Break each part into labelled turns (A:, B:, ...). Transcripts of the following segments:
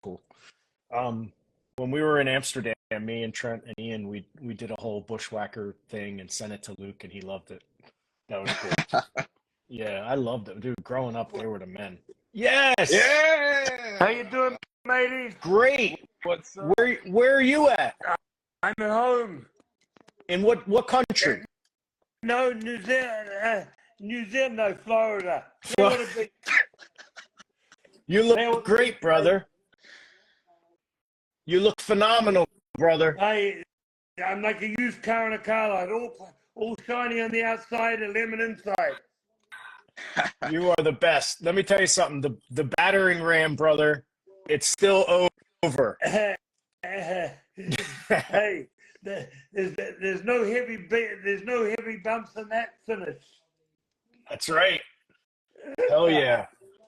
A: cool. When we were in Amsterdam, me and Trent and Ian, we did a whole Bushwhacker thing and sent it to Luke, and he loved it. That was cool. Yeah, I loved it, dude. Growing up, they were the men. Yes.
B: Yeah.
C: How you doing, mateys?
A: Great.
B: What's up?
A: Where are you at?
C: I'm at home.
A: In what country?
C: No, New Zealand, no, Florida. They would have been-
A: You look great, brother. You look phenomenal, brother.
C: I'm like a used car in a car lot, all shiny on the outside and lemon inside.
A: You are the best. Let me tell you something. The battering ram, brother, it's still over.
C: Hey, there's no heavy bumps in that finish.
A: That's right. Hell yeah.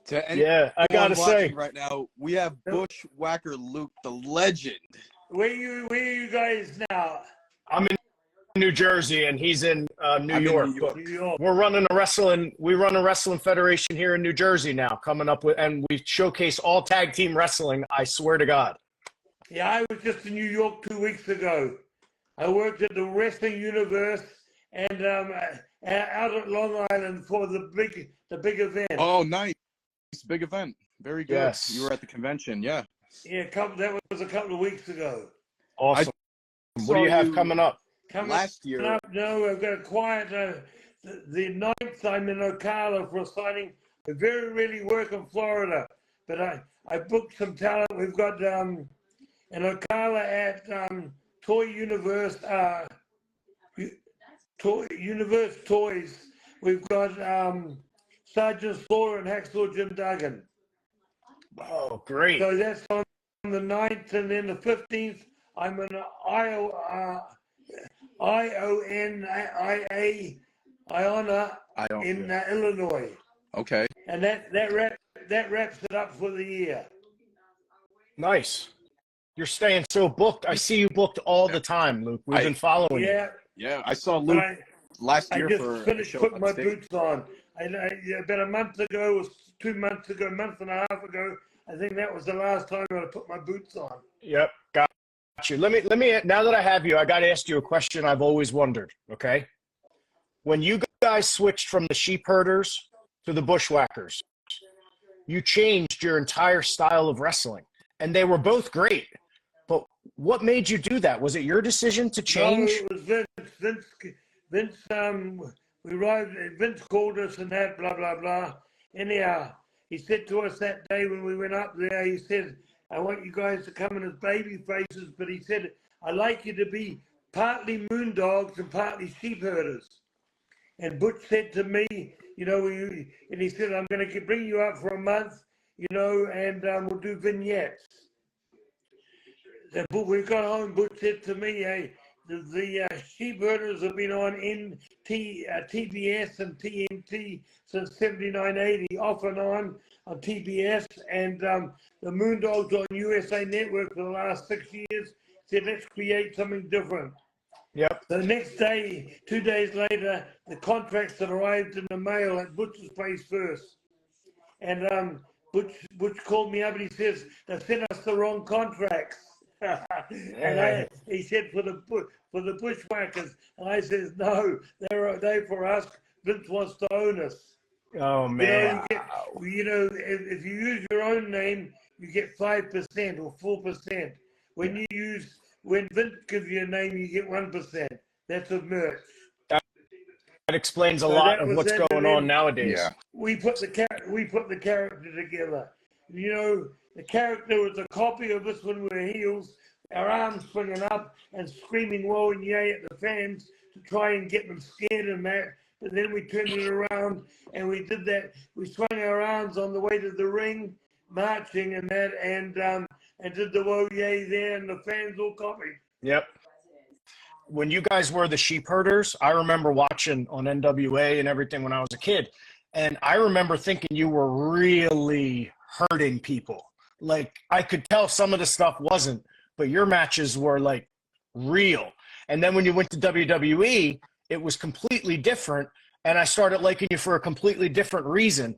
B: To
A: I gotta say
B: right now, we have Bushwhacker Luke, the legend.
C: Where you guys now?
A: I'm in New Jersey and he's in New York.
C: New York.
A: We run a wrestling federation here in New Jersey now, coming up with, and we showcase all tag team wrestling. I swear to God.
C: Yeah, I was just in New York 2 weeks ago. I worked at the Wrestling Universe and out at Long Island for the big event.
B: Oh, nice. Big event. Very good.
A: Yes.
B: You were at the convention, yeah.
C: Yeah, that was a couple of weeks ago.
A: Awesome. What do you have coming up?
B: Last year.
C: No, I've got a quiet. The 9th, I'm in Ocala for a signing. I very rarely work in Florida, but I booked some talent. We've got in Ocala at Toy Universe, Universe Toys. We've got Sergeant Slaughter and Hacksaw Jim Duggan.
A: Oh, great.
C: So that's on the 9th, and then the 15th, I'm in Iona in Illinois.
B: Okay.
C: And that wraps it up for the year.
A: Nice. You're staying so booked. I see you booked all the time, Luke. We've been following you.
B: Yeah, I saw Luke last year
C: for I just finished putting my boots on. About a month ago, or 2 months ago, a month and a half ago, I think that was the last time I put my boots on.
A: Yep, got you. Let me. Now that I have you, I got to ask you a question I've always wondered. Okay, when you guys switched from the sheep herders to the bushwhackers, you changed your entire style of wrestling, and they were both great. But what made you do that? Was it your decision to change?
C: No, it was Vince. Vince called us and that, blah, blah, blah. Anyhow, he said to us that day when we went up there, he said, I want you guys to come in as baby faces, but he said, I'd like you to be partly moondogs and partly sheep herders. And Butch said to me, and he said, I'm going to bring you up for a month, and we'll do vignettes. But we got home, Butch said to me, hey, the sheep herders have been on TBS and TNT since 79-80, off and on TBS, and the Moondogs on USA Network for the last 6 years. Said, let's create something different.
A: Yep.
C: The next day, 2 days later, the contracts had arrived in the mail at Butch's place first. And Butch called me up and he says, they sent us the wrong contracts. And he said for the bushwhackers, and I says no, they for us. Vince wants to own us.
A: Oh man!
C: If you use your own name, you get 5% or 4%. When Vince gives you a name, you get 1%. That's a merch.
A: That explains a lot of what's going on nowadays.
B: Yeah.
C: We put the character together. The character was a copy of us when we were heels, our arms swinging up and screaming woe and yay at the fans to try and get them scared and that. But then we turned it around and we did that. We swung our arms on the way to the ring, marching and that, and did the woe yay there, and the fans all copied.
A: Yep. When you guys were the sheep herders, I remember watching on NWA and everything when I was a kid, and I remember thinking you were really hurting people. Like, I could tell some of the stuff wasn't, but your matches were like real. And then when you went to WWE, it was completely different. And I started liking you for a completely different reason.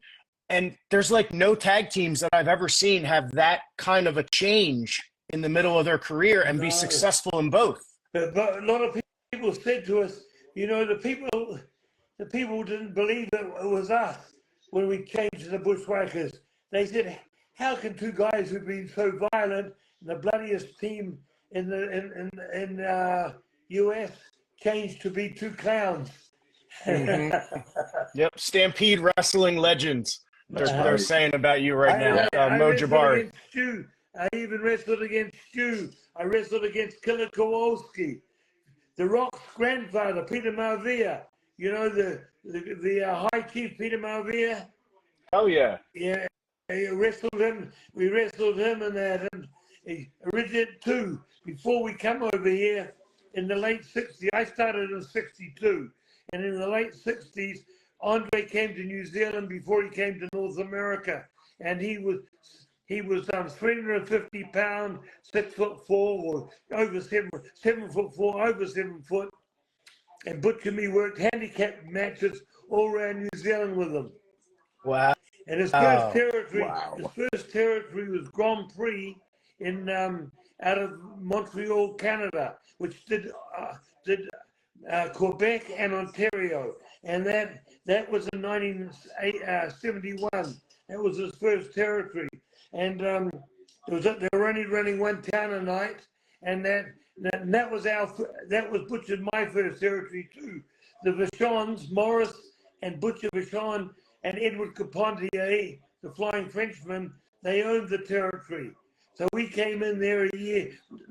A: And there's like no tag teams that I've ever seen have that kind of a change in the middle of their career and be successful in both.
C: But a lot of people said to us, you know, the people didn't believe that it was us when we changed to the Bushwhackers. They said, how can two guys who've been so violent, the bloodiest team in the US, change to be two clowns?
A: Yep, Stampede Wrestling legends. They're saying about you right now, Mo Jabari.
C: I even wrestled against Stu. I wrestled against Killer Kowalski. The Rock's grandfather, Peter Maivia. You know the High Chief Peter Maivia?
A: Oh yeah.
C: Yeah, we wrestled him and that. And he originated too. Before we come over here in the late 60s, I started in 62. And in the late 60s, Andre came to New Zealand before he came to North America. And he was 350 pounds, 6'4", or over 7'4", over 7 foot. And Butch and me worked handicap matches all around New Zealand with him.
A: Wow.
C: And his first territory was Grand Prix in out of Montreal, Canada, which did Quebec and Ontario, and that was in 1971. That was his first territory, and they were only running one town a night, and that was Butch and my first territory too. The Vachons, Morris and Butcher Vachon and Edward Carpentier, the Flying Frenchman, they owned the territory. So we came in there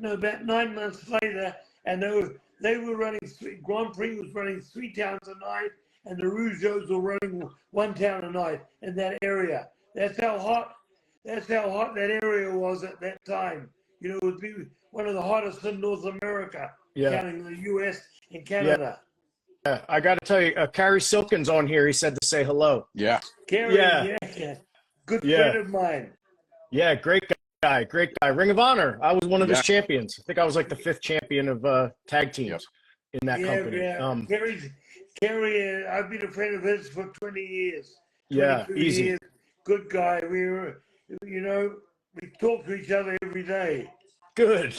C: about 9 months later, and they were running Grand Prix was running 3 towns a night, and the Rougeaus were running 1 town a night in that area. That's how hot that area was at that time. You know, it would be one of the hottest in North America, counting the U.S. and Canada.
A: Yeah. I got to tell you, Carrie Silkin's on here. He said to say hello.
B: Yeah.
C: Carrie, good friend of mine.
A: Yeah, great guy. Ring of Honor. I was one of his champions. I think I was like the 5th champion of tag teams in that company.
C: Yeah. Carrie, I've been a friend of his for 20 years.
A: Yeah, easy.
C: Years. Good guy. We talk to each other every day.
A: Good.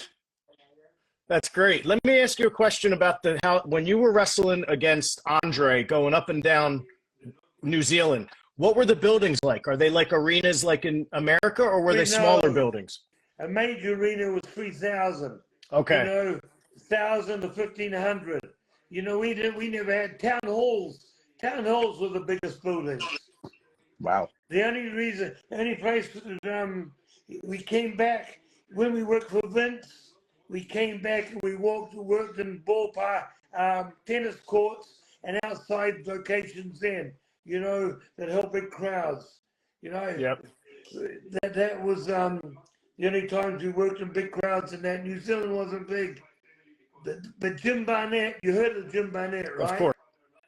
A: That's great. Let me ask you a question about when you were wrestling against Andre, going up and down New Zealand. What were the buildings like? Are they like arenas like in America, or were they smaller buildings?
C: A major arena was 3,000.
A: Okay.
C: 1,000 to 1,500. We never had town halls. Town halls were the biggest buildings.
B: Wow.
C: The only place we came back when we worked for Vince. We came back and we worked in ballpark, tennis courts, and outside locations then. That held big crowds.
A: Yep.
C: That was the only times we worked in big crowds, and that New Zealand wasn't big. But Jim Barnett, you heard of Jim Barnett, right?
A: Of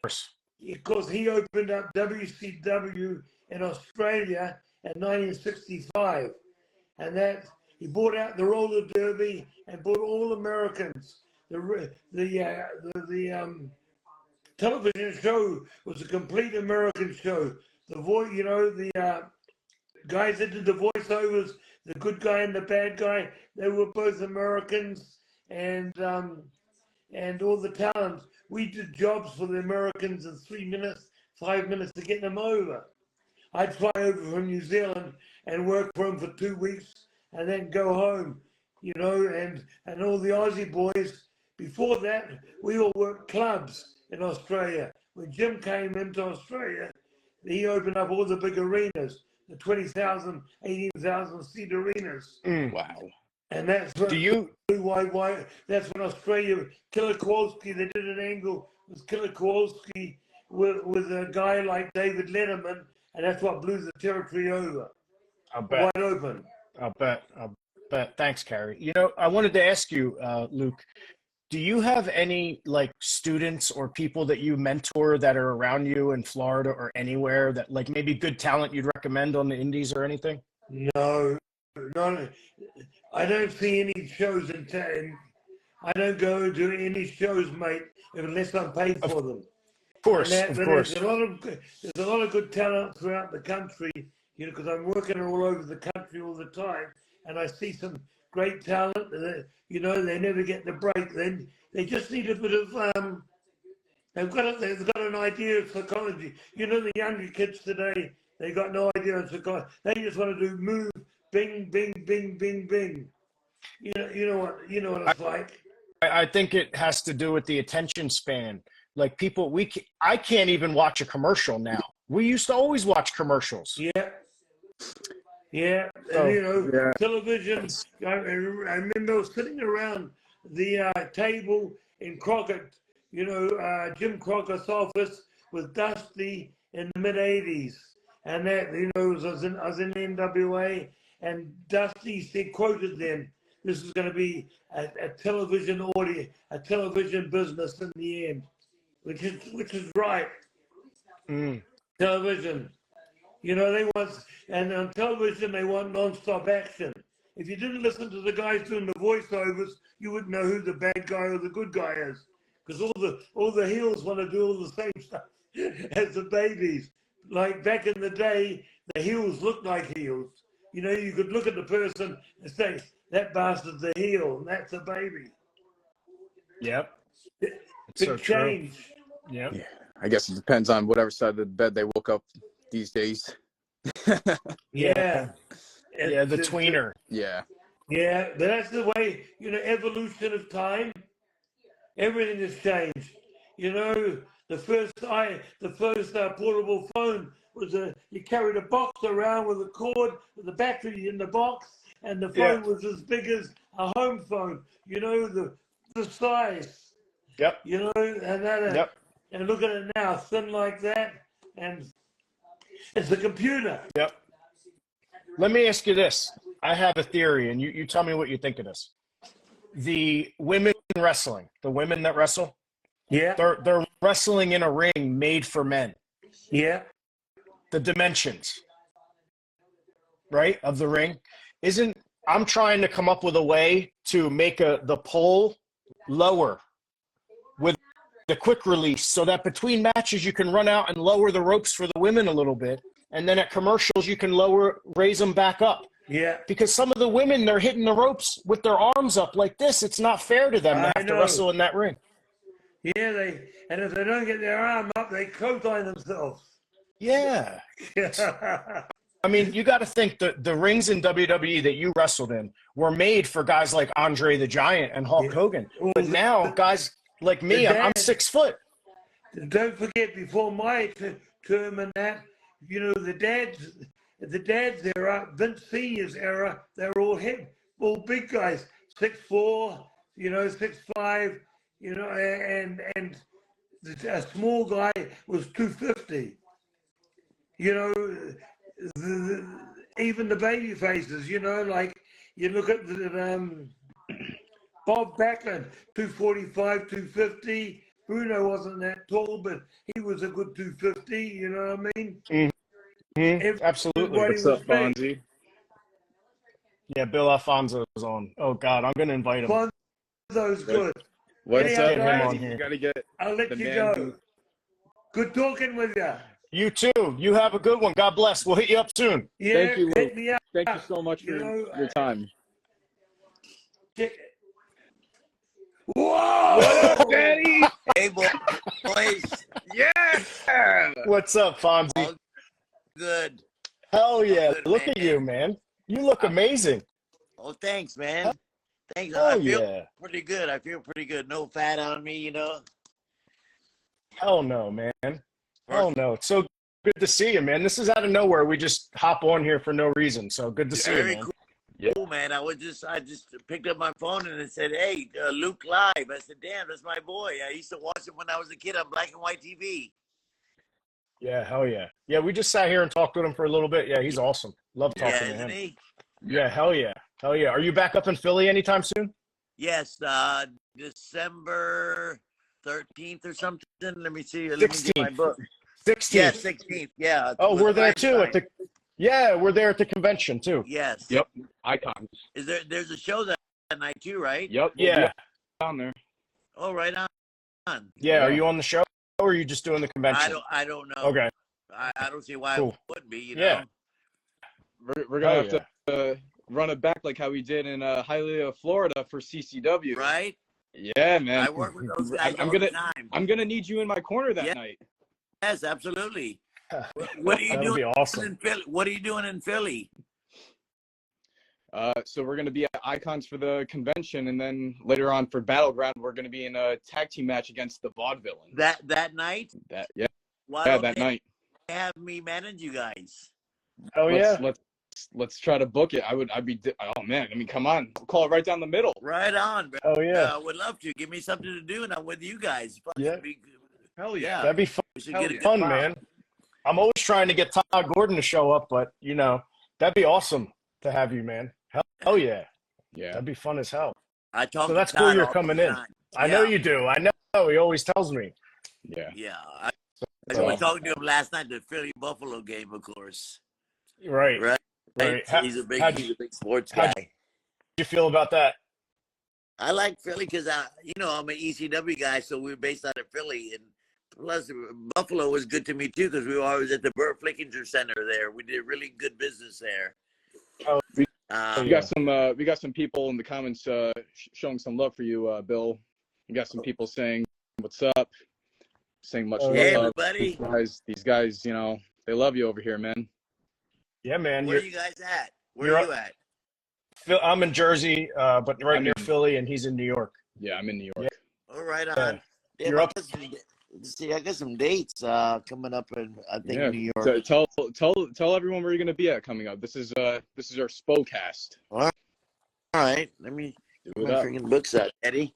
A: course.
C: Because he opened up WCW in Australia in 1965, and that he bought out the roller derby and bought all Americans. The television show was a complete American show. The guys that did the voiceovers, the good guy and the bad guy, they were both Americans, and all the talent. We did jobs for the Americans in 3 minutes, 5 minutes to get them over. I'd fly over from New Zealand and work for them for 2 weeks and then go home, and all the Aussie boys. Before that, we all worked clubs in Australia. When Jim came into Australia, he opened up all the big arenas, the 20,000, 18,000 seat arenas.
B: Wow.
C: And that's why that's when Australia, Killer Kowalski, they did an angle with Killer Kowalski with a guy like David Letterman, and that's what blew the territory over.
A: I'll bet.
C: Wide open.
A: I'll bet. Thanks, Carrie. I wanted to ask you, Luke, do you have any students or people that you mentor that are around you in Florida or anywhere that maybe good talent you'd recommend on the indies or anything?
C: No. I don't see any shows in town. I don't go to any shows, mate, unless I'm paid for them.
A: Of course.
C: There's a lot of good talent throughout the country, you know, because I'm working all over the country all the time, and I see some great talent. You know, they never get the break. Then they just need a bit of they've got an idea of psychology. You know, the younger kids today, they got no idea of psychology. They just want to do move, bing, bing, bing, bing, bing. You know what it's like.
A: I think it has to do with the attention span. Like people, I can't even watch a commercial now. We used to always watch commercials.
C: Yeah,
A: So,
C: and you know,
B: yeah.
C: television. I remember sitting around the table in Crockett, you know, Jim Crockett's office with Dusty in the mid '80s, and that, you know, I was in NWA, and Dusty said, quoted them, "This is going to be a television audience, a television business in the end," which is right. Television. You know, they want, and on television, they want non-stop action. If you didn't listen to the guys doing the voiceovers, you wouldn't know who the bad guy or the good guy is. Because all the heels want to do all the same stuff as the babies. Like back in the day, the heels looked like heels. You know, you could look at the person and say, that bastard's a heel, and that's a baby.
A: Yep.
C: Big
A: so
C: change.
A: True. Yep.
B: Yeah. I guess it depends on whatever side of the bed they woke up these days.
C: Yeah.
A: Yeah, the tweener.
B: Yeah.
C: Yeah, but that's the way, you know, evolution of time. Everything has changed. You know, the first portable phone was you carried a box around with a cord with the battery in the box, and the phone was as big as a home phone. You know, the size.
A: Yep.
C: You know, and that. And look at it now, thin like that, and it's a computer.
A: Yep. Let me ask you this. I have a theory, and you tell me what you think of this. The women wrestling, the women that wrestle, they're wrestling in a ring made for men.
C: Yeah.
A: The dimensions, right, of the ring. I'm trying to come up with a way to make the pole lower with the quick release so that between matches you can run out and lower the ropes for the women a little bit. And then at commercials, you can raise them back up.
C: Yeah.
A: Because some of the women, they're hitting the ropes with their arms up like this. It's not fair to them to have to wrestle in that ring.
C: Yeah, and if they don't get their arm up, they clothesline themselves.
A: Yeah. I mean, you got to think the rings in WWE that you wrestled in were made for guys like Andre the Giant and Hulk Hogan. But now, guys like me, I'm 6 foot.
C: Don't forget, before my term and that, you know, the dad's era, Vince Senior's era, they were all big guys, 6'4", you know, 6'5", you know, and a small guy was 250. You know, even the baby faces, you know, like you look at Bob Backlund, 245, 250. Bruno wasn't that tall, but he was a good 250. You know what I mean?
A: Absolutely.
B: What's up, Fonzie?
A: Yeah, Bill Alfonso is on. Oh God, I'm gonna invite him.
C: Alfonso's good.
B: What's up,
A: him on here?
B: You gotta get.
C: I'll let you go. Good talking with you.
A: You too. You have a good one. God bless. We'll hit you up soon.
C: Yeah,
B: Thank you, Luke.
C: hit me up.
B: Thank you so much for your time.
C: Whoa!
B: Daddy!
D: Hey, boys.
B: Yeah!
A: What's up, Fonzie?
D: All good.
A: Hell yeah.
D: Good,
A: Look
D: man.
A: at you, man. You look amazing.
D: Oh, thanks, man. Thanks.
A: Hell
D: I feel
A: yeah.
D: pretty good. I feel pretty good. No fat on me, you know.
A: Hell no, man. Hell no. It's so good to see you, man. This is out of nowhere. We just hop on here for no reason. So good to see you,
D: Very
A: man.
D: cool.
B: Yeah.
D: Cool, man. I just picked up my phone and it said, "Hey, Luke live." I said, "Damn, that's my boy. I used to watch him when I was a kid on black and white TV."
A: Yeah, hell yeah. Yeah, we just sat here and talked with him for a little bit. Yeah, he's awesome. Love talking
D: Yeah,
A: to
D: isn't
A: him.
D: he?
A: Yeah, hell yeah. Hell yeah. Are you back up in Philly anytime soon?
D: Yes, December 13th or something. Let me see. Let me get my
A: 16th.
D: book.
A: 16th.
D: Yeah, 16th. Yeah.
A: Oh,
D: with
A: we're there too
D: Einstein.
A: we're there at the convention too.
D: Yes.
B: Yep. Icons.
D: There's a show that night too, right?
B: Yep.
A: Yeah.
B: Down there.
D: Oh, right on.
A: Yeah, are you on the show or are you just doing the convention?
D: I don't know.
A: Okay.
D: I don't see why
A: Cool.
D: it wouldn't be, you
A: Yeah.
D: know.
B: We're gonna
A: Oh,
B: have to run it back like how we did in Hialeah, Florida for CCW.
D: Right?
B: Yeah, man.
D: I work with those guys all the time.
B: I'm gonna need you in my corner that
D: Yeah.
B: night.
D: Yes, absolutely. What are you
A: That would
D: doing
A: be awesome.
D: in Philly? What are you doing in Philly?
B: So we're gonna be at Icons for the convention, and then later on for Battleground, we're gonna be in a tag team match against the Vaudevillain.
D: That night? Why don't
B: that
D: they
B: night.
D: have me manage you guys?
A: Oh yeah.
B: Let's try to book it. I'd be. Oh man, I mean, come on, we'll call it right down the middle.
D: Right on, bro.
A: Oh yeah.
D: I would love to. Give me something to do, and I'm with you guys.
A: Yeah.
B: Hell yeah.
A: That'd be fun,
D: We should get a good
A: fun
D: time.
A: man. I'm always trying to get Todd Gordon to show up, but that'd be awesome to have you, man. Hell yeah.
B: Yeah.
A: That'd be fun as hell.
D: I talk
A: So
D: to
A: that's cool
D: Todd
A: you're
D: all
A: coming
D: the
A: in.
D: time.
A: I know you do. I know. He always tells me.
B: Yeah.
D: Yeah. I
A: So-
D: was talking to him last night, the Philly Buffalo game, of course.
A: Right.
D: Right.
A: Right.
D: He's a big sports
A: how'd
D: guy.
A: you feel about that?
D: I like Philly because I'm an ECW guy, so we're based out of Philly, and plus Buffalo was good to me too because we were always at the Burt Flickinger Center there. We did really good business there.
A: Oh,
B: We got some people in the comments showing some love for you, Bill. We got some people saying what's up, saying much love.
D: Hey, everybody.
B: These guys, they love you over here, man.
A: Yeah, man.
D: Where are you guys at? Where are you at?
A: I'm in Jersey, but right near Philly, and he's in New York.
B: Yeah, I'm in New York.
D: All right, on.
A: Yeah.
D: Damn,
A: You're up.
D: I got some dates coming up in in New York.
B: So tell everyone where you're gonna be at coming up. This is our SPOCAST.
D: All right, let me
B: Do
D: get
B: it
D: my
B: up.
D: freaking books out, Eddie.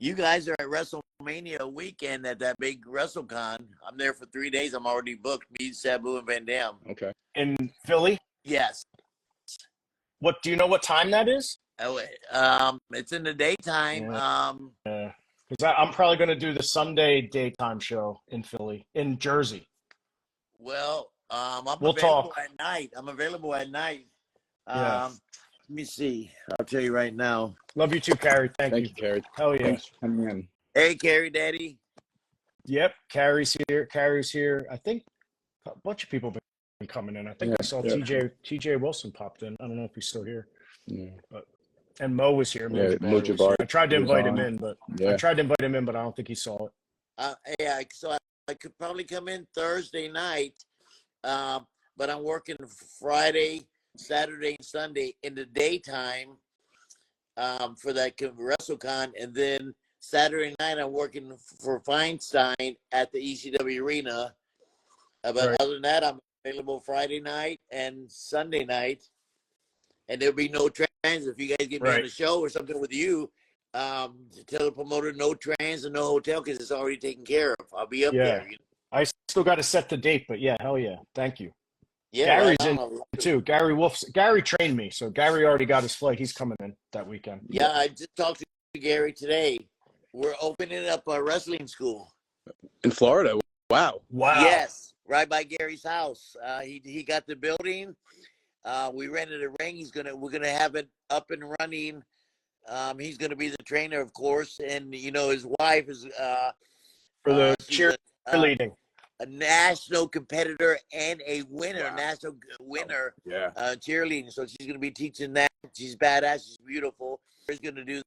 D: You guys are at WrestleMania weekend at that big WrestleCon. I'm there for 3 days. I'm already booked. Me, Sabu, and Van Dam.
B: Okay.
A: In Philly?
D: Yes.
A: What do you know what time that is?
D: Oh, it's in the daytime.
A: Because I'm probably going to do the Sunday daytime show in Philly, in Jersey.
D: Well, I'm
A: We'll
D: available
A: talk.
D: at night. I'm available at night.
A: Yeah.
D: Let me see. I'll tell you right now.
A: Love you too, Carrie. Thank
B: Thank
A: you.
B: you, Carrie.
A: Hell yeah.
B: Thanks for coming in.
D: Hey, Carrie Daddy.
A: Yep. Carrie's here. I think a bunch of people have been coming in. I think I saw TJ Wilson popped in. I don't know if he's still here.
B: Yeah.
A: And Mo was here.
B: Mo
A: was
B: Jabari
A: here. I tried to
B: was
A: invite
B: on.
A: him in, but
B: Yeah.
A: I don't think he saw it.
D: So I could probably come in Thursday night, but I'm working Friday, Saturday, and Sunday in the daytime for that WrestleCon, and then Saturday night I'm working for Feinstein at the ECW Arena. But
A: Right.
D: other than that, I'm available Friday night and Sunday night, and there'll be no trans. If you guys get me on the show or something with you, tell the promoter no trans and no hotel because it's already taken care of. I'll be up there.
A: I still got to set the date, but yeah, hell yeah. Thank you.
D: Yeah,
A: Gary's
D: right
A: in
D: on.
A: too. Gary trained me, so Gary already got his flight. He's coming in that weekend.
D: Yeah, I just talked to Gary today. We're opening up a wrestling school.
B: In Florida. Wow.
D: Yes, right by Gary's house. He got the building. We rented a ring. We're gonna have it up and running. He's gonna be the trainer, of course, and his wife is
A: For the
D: she's
A: cheerleading.
D: a national competitor and a winner, national winner,
B: Yeah.
D: cheerleading. So she's gonna be teaching that. She's badass. She's beautiful. She's gonna do,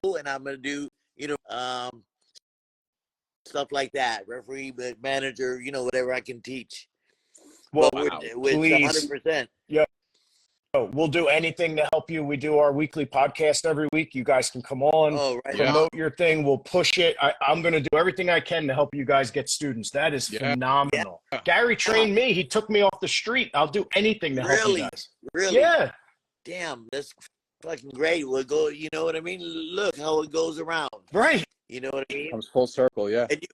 D: and I'm gonna do, stuff like that. Referee, but manager, whatever I can teach.
A: Well,
D: But we're
A: please.
D: 100%.
A: Oh, we'll do anything to help you. We do our weekly podcast every week. You guys can come on,
D: Oh, right.
A: promote your thing. We'll push it. I'm going to do everything I can to help you guys get students. That is phenomenal.
B: Yeah.
A: Gary trained me. He took me off the street. I'll do anything to help you guys.
D: Really?
A: Yeah.
D: Damn, that's fucking great. We'll go, you know what I mean? Look how it goes around.
A: Right.
D: You know what I mean?
B: Comes full circle, yeah.
D: And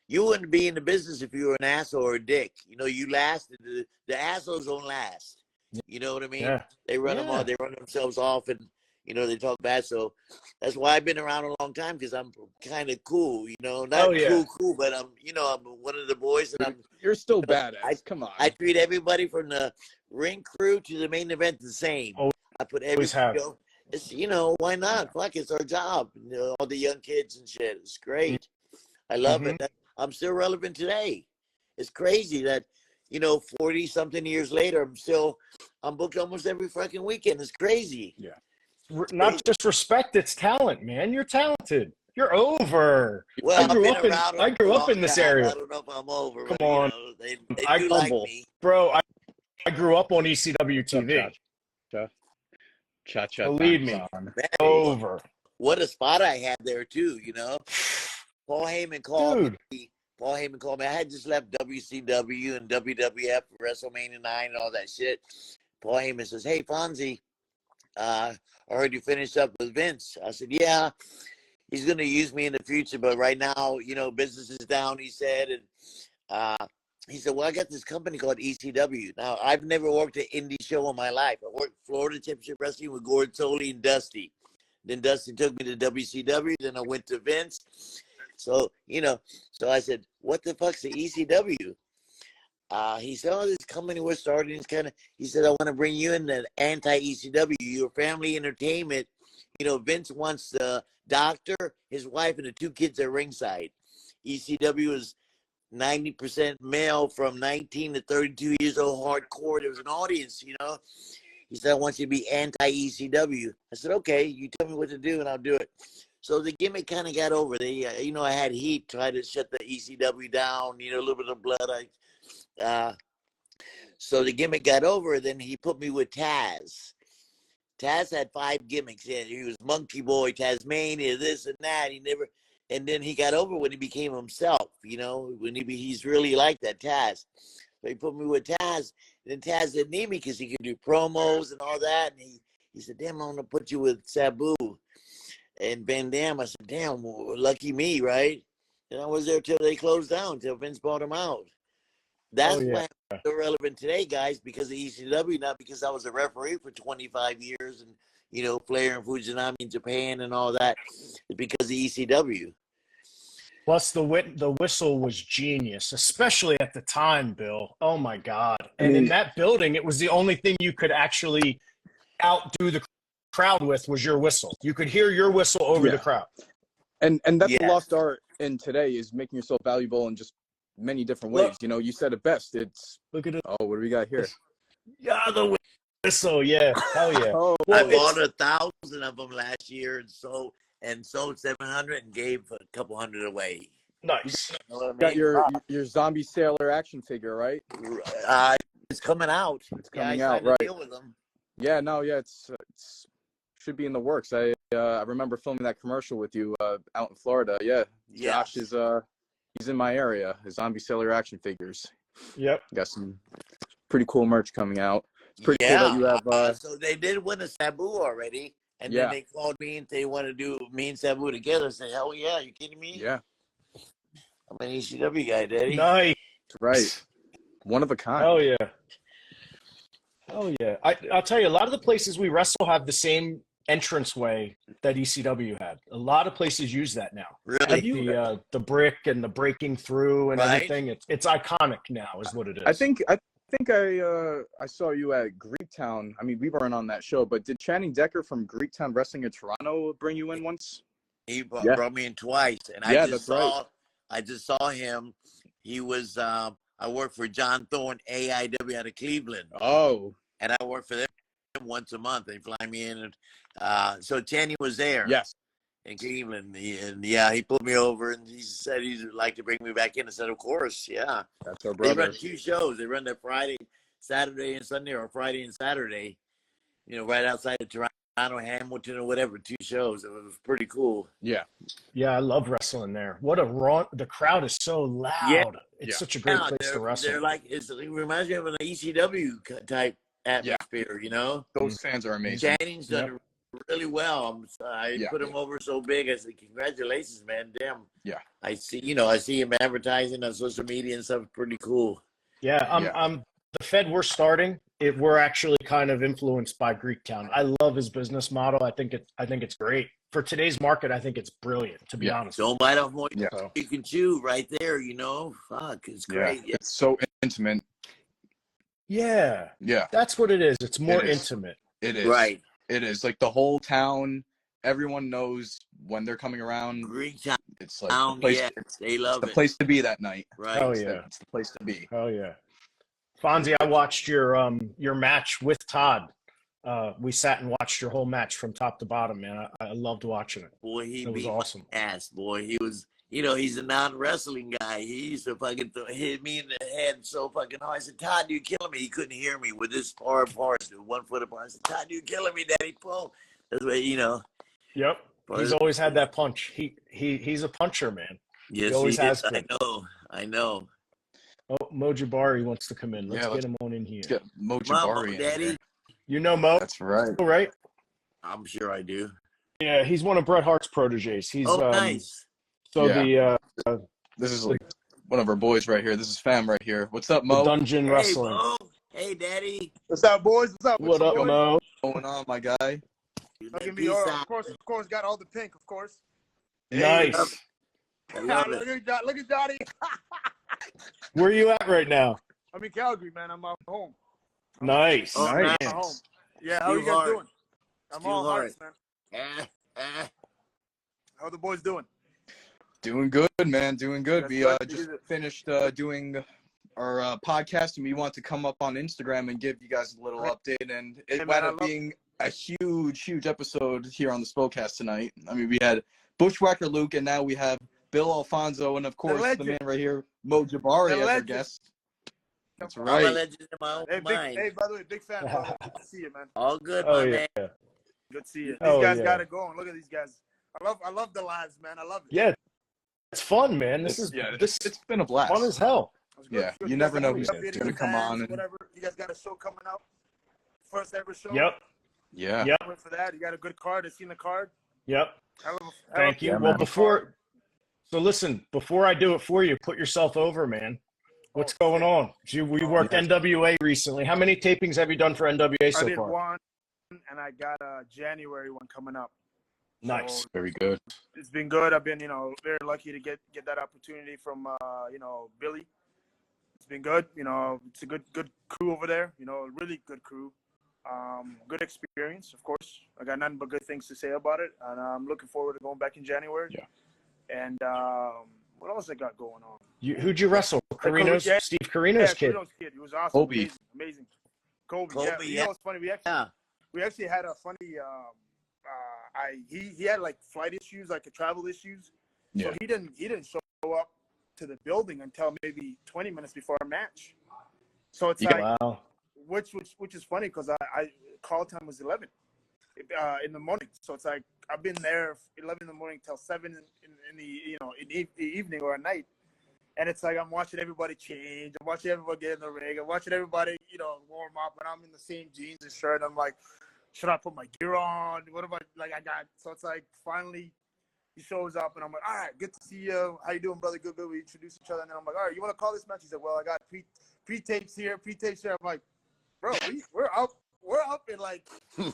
D: you wouldn't be in the business if you were an asshole or a dick. You lasted. The assholes don't last. You know what I mean?
A: Yeah.
D: They run them off. They run themselves off, and they talk bad. So that's why I've been around a long time, because I'm kind of cool. Not cool, but I'm one of the boys, and
B: You're still badass. Come on.
D: I treat everybody from the ring crew to the main event the same.
A: Oh,
D: I put
A: always
D: every
A: have.
D: it's why not? Fuck, it's our job. All the young kids and shit. It's great. I love it. I'm still relevant today. It's crazy that 40 something years later, I'm booked almost every fucking weekend. It's crazy.
A: Yeah. Not just respect, it's talent, man. You're talented. You're over.
D: Well,
A: I grew up in this area.
D: I don't know if I'm over.
A: Come
D: but,
A: on.
D: They
A: I
D: do like me.
A: Bro, I grew up on ECW TV.
B: Cha-cha.
A: Believe me.
D: Man,
A: Over.
D: What a spot I had there, too, Paul Heyman called me. Paul Heyman called me. I had just left WCW and WWF, WrestleMania 9 and all that shit. Paul Heyman says, hey, Fonzie, I heard you finished up with Vince. I said, yeah, he's going to use me in the future, but right now, business is down, he said. And he said, well, I got this company called ECW. Now, I've never worked an indie show in my life. I worked Florida Championship Wrestling with Gordon Soley and Dusty. Then Dusty took me to WCW. Then I went to Vince. So, so I said, what the fuck's the ECW? He said, oh, this company we're starting is he said, I want to bring you in the anti-ECW, your family entertainment. Vince wants the doctor, his wife, and the 2 kids at ringside. ECW is 90% male from 19 to 32 years old, hardcore. There was an audience, He said, I want you to be anti-ECW. I said, okay, you tell me what to do and I'll do it. So the gimmick kind of got over. They, I had heat, tried to shut the ECW down, a little bit of blood. So the gimmick got over. Then he put me with Taz. Taz had 5 gimmicks. Yeah, he was Monkey Boy, Tasmania, this and that. And then he got over when he became himself, when he's really like that, Taz. So he put me with Taz. And then Taz didn't need me because he could do promos and all that. And he said, damn, I'm going to put you with Sabu and Van Dam. I said, damn, lucky me, right? And I was there till they closed down, till Vince bought him out. That's why I'm so relevant today, guys, because of ECW, not because I was a referee for 25 years and, Flair and Fujinami in Japan and all that. It's because of ECW.
A: Plus, the whistle was genius, especially at the time, Bill. Oh, my God. And in that building, it was the only thing you could actually outdo the crowd with was your whistle. You could hear your whistle over the crowd.
B: And that's the lost art in today is making yourself valuable in just many different ways. You said it best. Look at it. Oh, what do we got here?
A: Yeah, the whistle. Yeah. Hell yeah.
D: I bought 1,000 of them last year and sold 700 and gave a couple hundred away.
A: Nice.
B: You know what I mean? Got your zombie sailor action figure, right?
D: It's coming out.
B: It's coming out, right? Deal with them. Yeah, no, yeah, it's should be in the works. I remember filming that commercial with you out in Florida. Yeah, Josh is he's in my area. His zombie sailor action figures.
A: Yep.
B: Got some pretty cool merch coming out. It's pretty cool that you have.
D: So they did win a Sabu already, and then they called me and they want to do me and Sabu together. I said, hell yeah, you kidding me?
B: Yeah.
D: I'm an ECW guy, Daddy.
A: Nice.
B: Right. One of a kind.
A: Oh yeah. Oh yeah. I'll tell you, a lot of the places we wrestle have the same entranceway that ECW had. A lot of places use that now.
D: Really?
A: The brick and the breaking through and everything. It's iconic now, is what it is.
B: I think I saw you at Greektown. I mean, we weren't on that show, but did Channing Decker from Greektown Wrestling in Toronto bring you in once?
D: He brought me in twice, and I just saw him. He was I worked for John Thorne, AIW out of Cleveland.
B: Oh.
D: And I worked for them once a month. They fly me in. And, so Channing was there.
B: Yes.
D: In Cleveland. He pulled me over and he said he'd like to bring me back in. I said, of course, yeah.
B: That's our brother.
D: They run 2 shows. They run that Friday, Saturday, and Sunday, or Friday and Saturday, right outside of Toronto, Hamilton, or whatever, 2 shows. It was pretty cool.
B: Yeah.
A: Yeah, I love wrestling there. The crowd is so loud. Yeah. It's such a great place to wrestle.
D: They're like, it reminds me of an ECW type atmosphere,
B: Those fans are amazing.
D: Channing's done really well. I put him over so big. I said, congratulations, man. Damn.
B: Yeah.
D: I see him advertising on social media and stuff. Pretty cool.
A: Yeah. I'm the Fed we're starting. We're actually kind of influenced by Greektown. I love his business model. I think it's great for today's market. I think it's brilliant, to be honest.
D: Don't bite off more you can chew right there. Fuck, it's great.
B: Yeah. It's so intimate.
A: Yeah.
B: Yeah.
A: That's what it is. It's more intimate.
B: It is.
D: Right.
B: It is. Like the whole town, everyone knows when they're coming around.
D: Greektown.
B: It's like the place,
D: they love
B: it's the place to be that night.
D: Right.
A: Oh yeah.
B: It's the place to be.
A: Oh yeah. Fonzie, I watched your match with Todd. We sat and watched your whole match from top to bottom, man. I loved watching it.
D: Boy, he
A: It was
D: beat
A: awesome.
D: my ass, boy. He was, he's a non-wrestling guy. He used to fucking hit me in the head so fucking hard. I said, Todd, you killing me. He couldn't hear me with this far apart, 1 foot apart. I said, Todd, you killing me, Daddy. Pull. That's what,
A: Yep. He's always had that punch. He's a puncher, man.
D: Yes,
A: he always has been.
D: I know.
A: Oh, Mo Jabari wants to come in. Let's get him on in here.
B: Let's get Mo Jabari in
D: Daddy.
B: here.
A: You know Mo?
B: That's right.
A: Right?
D: I'm sure I do.
A: Yeah, he's one of Bret Hart's proteges. He's
D: nice.
A: So
B: this is like one of our boys right here. This is fam right here. What's up, Mo?
A: Dungeon Wrestling.
D: Mo. Hey, Daddy.
E: What's up, boys? What's up?
A: What up, Mo?
B: What's going on, my guy?
E: Look at me. Of course, got all the pink, of course.
A: Nice.
D: I love
E: Look
D: it.
E: at Johnny.
A: Where are you at right now?
E: I'm in Calgary, man. I'm at home.
A: Nice.
D: Oh,
A: Nice.
E: I'm at home. Yeah, how are you guys doing? I'm all hearts, man. How the boys doing?
B: Doing good, man. Doing good.
E: That's
B: We
E: good.
B: just finished doing our podcast, and we want to come up on Instagram and give you guys a little update. And it wound up being a huge episode here on the SPOCAST tonight. I mean, we had Bushwhacker Luke, and now we have Bill Alfonso, and of course the man right here, Mo Jabari, as our guest. That's right.
D: I'm a legend in my own mind.
E: Hey, by the way, big fan. Brother. Good to see you, man.
D: All good, my man.
E: Good to see you. These guys got it going. Look at these guys. I love the lives, man. I love it.
A: Yeah, it's fun, man. It's
B: been a blast.
A: Fun as hell.
B: Yeah, you never know who's going to come on.
E: Whatever. You guys got a show coming out. First ever show.
A: Yep.
B: Yeah.
A: Yep.
E: Wait for that. You got a good card. I seen the card.
A: Yep. Thank you. Well, before I do it for you, put yourself over, man. What's going on? We worked NWA recently. How many tapings have you done for NWA so far?
E: I did one, and I got a January one coming up.
A: Nice.
E: So
B: very good.
E: It's been good. I've been, very lucky to get that opportunity from, Billy. It's been good. It's a good crew over there. Really good crew. Good experience, of course. I got nothing but good things to say about it, and I'm looking forward to going back in January.
B: Yeah.
E: And what else I got going on?
A: Who'd you wrestle? Steve Carino's kid.
E: Carino's kid. He was awesome.
B: Kobe.
E: Amazing. Kobe.
D: Kobe,
E: Yeah. It's funny. We actually had a funny. He had like flight issues, like travel issues. So he didn't show up to the building until maybe 20 minutes before our match. So it's which is funny because I call time was 11 in the morning. So it's like I've been there 11 in the morning till 7 in the evening or at night. And it's like I'm watching everybody change. I'm watching everybody get in the ring. I'm watching everybody, warm up. And I'm in the same jeans and shirt. I'm like, should I put my gear on? What about I got? So it's like finally he shows up and I'm like, all right, good to see you. How you doing, brother? Good. We introduce each other and then I'm like, all right, you want to call this match? He said, well, I got pre-tapes here. I'm like, bro, we're up in like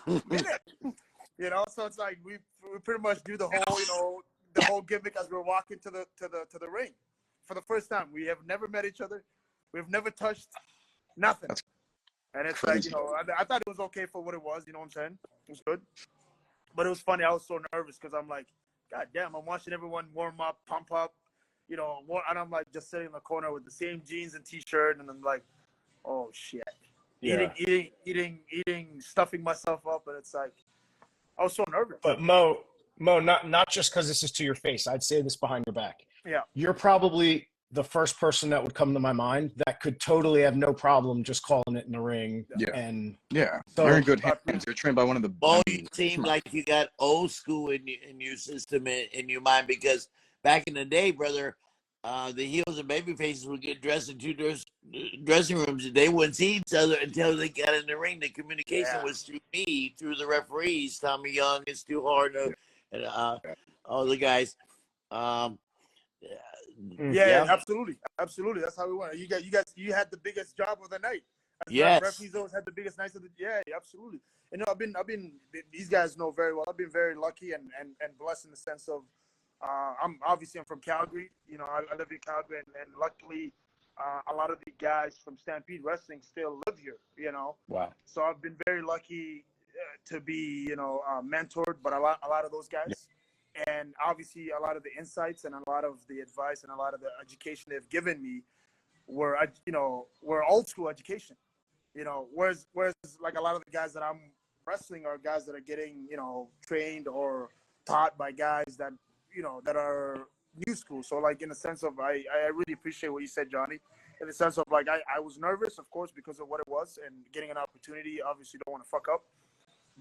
E: minutes. So it's like we pretty much do the whole the whole gimmick as we're walking to the ring. For the first time, we have never met each other. We've never touched nothing. And it's crazy. Like, I thought it was okay for what it was. You know what I'm saying? It was good. But it was funny. I was so nervous because I'm like, God damn, I'm watching everyone warm up, pump up, and I'm like just sitting in the corner with the same jeans and T-shirt. And I'm like, oh, shit. Yeah. Eating, stuffing myself up. And it's like, I was so nervous.
A: But Mo, not just because this is to your face. I'd say this behind your back.
E: Yeah.
A: You're probably the first person that would come to my mind that could totally have no problem just calling it in the ring.
B: Yeah.
A: And
B: so, very good hands. You're trained by one of the.
D: You seem like you got old school in your system in your mind because back in the day, brother, the heels and baby faces would get dressed in two dressing rooms and they wouldn't see each other until they got in the ring. The communication was through me, through the referees, Tommy Young, it's too hard, and all the guys.
E: Absolutely. That's how we went. You had the biggest job of the night. Referees always had the biggest nights of the. Yeah, absolutely. And I've been. These guys know very well. I've been very lucky and blessed in the sense of, I'm from Calgary. I live in Calgary, and luckily, a lot of the guys from Stampede Wrestling still live here.
B: Wow.
E: So I've been very lucky to be mentored, but a lot of those guys. Yeah. And obviously, a lot of the insights and a lot of the advice and a lot of the education they've given me were old school education. Whereas like a lot of the guys that I'm wrestling are guys that are getting trained or taught by guys that that are new school. So like in the sense of I really appreciate what you said, Johnny. In the sense of like I was nervous, of course, because of what it was and getting an opportunity. Obviously, don't want to fuck up.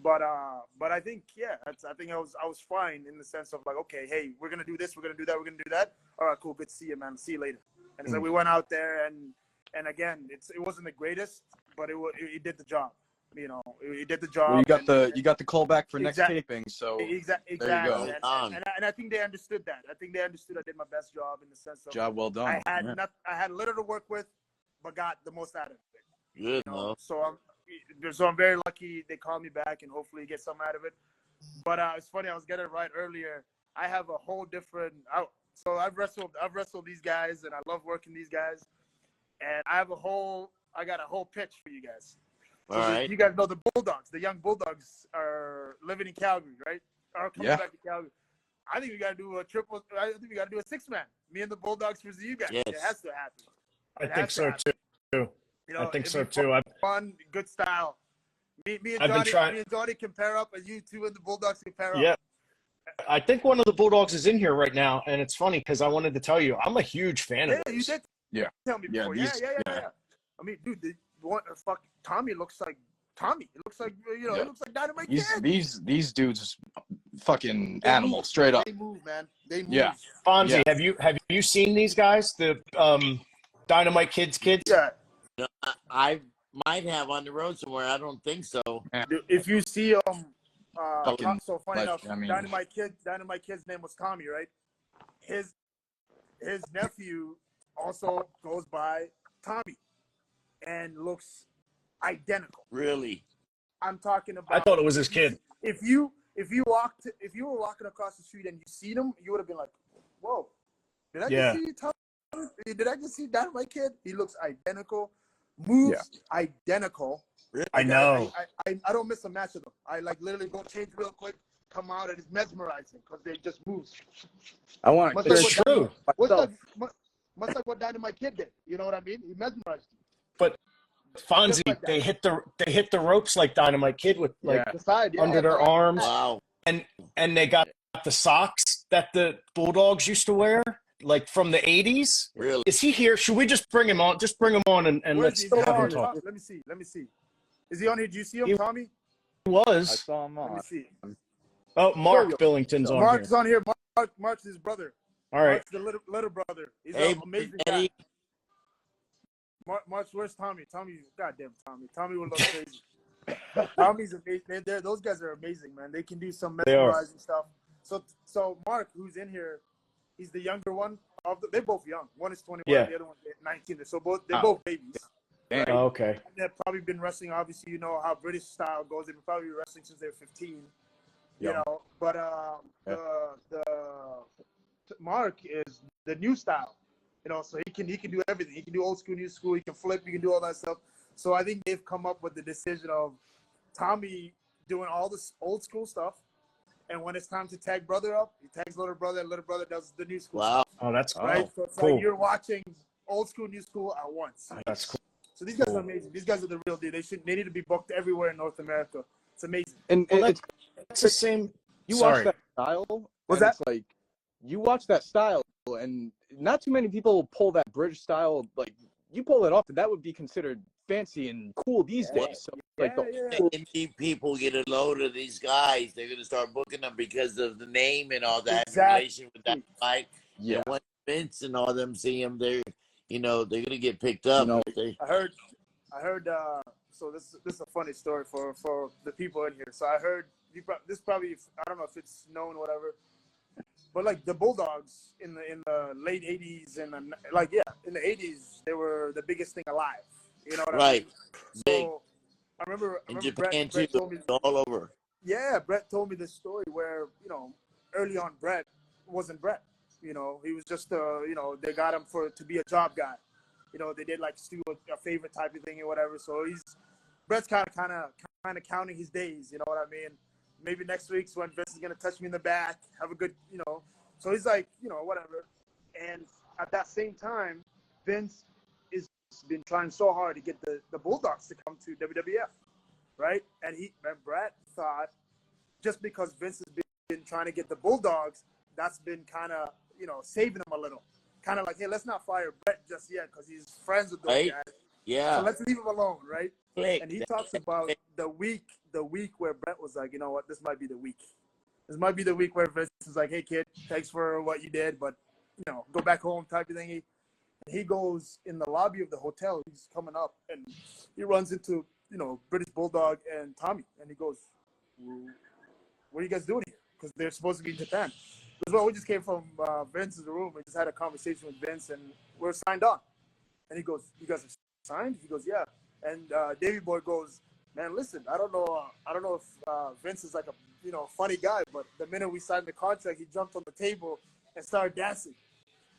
E: But I think I think I was fine in the sense of like, okay, hey, we're gonna do this, we're gonna do that, we're gonna do that. All right, cool, good to see you, man. See you later. And it's like we went out there and again, it wasn't the greatest, but it did the job. It did the job.
B: Well, you got the call back for next taping, so
E: exactly.
B: There you go.
E: And I think they understood that. I think they understood I did my best job in the sense of
B: job well done.
E: I had little to work with, but got the most out of it.
D: Good, no.
E: So I'm very lucky they called me back and hopefully get some out of it. But it's funny, I was getting it right earlier. I have a whole different. So I've wrestled these guys and I love working these guys, and I got a whole pitch for you guys. So
D: All right.
E: You guys know the Bulldogs. The young Bulldogs are living in Calgary, right? Are coming back to Calgary. I think we got to do a triple. I think we got to do a 6-man. Me and the Bulldogs versus you guys.
D: Yes.
E: It has to happen.
A: I think so too. I think so too.
E: Fun, good style. Me and Johnny can pair up, and you two and the Bulldogs can pair up.
A: Yeah. I think one of the Bulldogs is in here right now, and it's funny because I wanted to tell you I'm a huge fan of this.
E: You did.
B: Yeah.
E: Tell me before. Yeah. I mean, dude, Tommy looks like Tommy. It looks like It looks like Dynamite Kid.
B: These dudes, fucking animals, straight up.
E: They move, man. They move.
B: Yeah.
A: Fonzie, have you seen these guys? The Dynamite kids?
E: Yeah.
D: No, I might have on the road somewhere. I don't think so.
E: Dude, if you see so funny enough,
B: I mean,
E: Dynamite Kid's name was Tommy, right? His nephew also goes by Tommy and looks identical.
D: Really?
E: I'm talking about.
A: I thought it was his kid.
E: If you were walking across the street and you see him, you would have been like, "Whoa, did I just see Tommy? Did I just see Dynamite Kid? He looks identical, moves identical."
D: Really?
A: I know.
E: I don't miss a match of them. I like literally go change real quick, come out, and it's mesmerizing because they just move.
B: I want
E: Much
B: to.
A: It's true.
E: Much like what Dynamite Kid did. You know what I mean? He mesmerized you.
A: But Fonzie,
E: like
A: they hit the ropes like Dynamite Kid with like
E: The side,
A: under their arms,
D: Wow.
A: and they got the socks that the Bulldogs used to wear, like from the '80s.
D: Really?
A: Is he here? Should we just bring him on? Just bring him on and
E: Where
A: let's
E: is he?
A: have him
E: Let
A: talk.
E: me see. Is he on here? Do you see him,
A: He
E: Tommy?
A: He
B: I
A: was.
B: saw him
E: Let me
B: on.
E: see.
A: Oh, Mark Billington's on
E: Mark's
A: here.
E: on here. Mark's his brother.
A: All right.
E: Mark's the little brother. He's
D: Hey,
E: an amazing
D: Eddie.
E: guy. Mark's, where's Tommy? Goddamn Tommy. Tommy would look crazy. Tommy's amazing. Those guys are amazing, man. They can do some mesmerizing stuff. So Mark, who's in here, he's the younger one. They're both young. One is 21, the other one's 19. So they're both babies.
B: Damn.
A: Oh, okay.
E: And they've probably been wrestling. Obviously, you know how British style goes. They've probably been wrestling since they're 15. You know, but the Mark is the new style. You know, so he can do everything. He can do old school, new school. He can flip. He can do all that stuff. So I think they've come up with the decision of Tommy doing all this old school stuff, and when it's time to tag brother up, he tags little brother, and little brother does the new school.
D: Wow.
E: Stuff,
A: Oh, that's
E: right? So it's
A: cool.
E: like you're watching old school, new school at once.
A: That's cool.
E: So these guys are amazing. These guys are the real deal. They need to be booked everywhere in North America. It's amazing.
B: And
A: That's the same.
B: you
A: Sorry.
B: watch that style.
E: What's
B: and
E: that?
B: It's like you watch that style, and not too many people pull that British style. Like you pull it off, and that would be considered fancy and cool these days. So like
D: Indie people get a load of these guys. They're gonna start booking them because of the name and all that relation with that fight.
B: Yeah.
D: And when Vince and all them see them, they're gonna get picked up.
E: I heard. So this is a funny story for the people in here. So I heard this probably, I don't know if it's known, whatever, but like the Bulldogs in the late '80s and in the '80s they were the biggest thing alive. You know what I mean?
D: Big.
E: So I remember
D: Japan
E: Brett
D: too,
E: told me,
D: all over.
E: yeah, Brett told me this story where early on Brett wasn't Brett. He was just they got him to be a job guy. They did like do a favorite type of thing or whatever. So Brett's kind of counting his days. You know what I mean? Maybe next week's when Vince is gonna touch me in the back, have a good, So he's like, whatever. And at that same time, Vince is been trying so hard to get the Bulldogs to come to WWF, right? And Brett thought just because Vince has been trying to get the Bulldogs, that's been kind of, saving him a little. Kind of like, hey, let's not fire Brett just yet because he's friends with those guys.
D: Yeah.
E: So let's leave him alone, right?
D: Click.
E: And he talks about the week where Brett was like, you know what, this might be the week. This might be the week where Vince is like, hey, kid, thanks for what you did, but, go back home type of thing. He goes in the lobby of the hotel. He's coming up, and he runs into, British Bulldog and Tommy. And he goes, what are you guys doing here? Because they're supposed to be in Japan. He goes, well, we just came from Vince's room. We just had a conversation with Vince, and we're signed on. And he goes, you guys are signed? He goes, yeah. And Davey Boy goes, man, listen, I don't know if Vince is like a funny guy, but the minute we signed the contract, he jumped on the table and started dancing,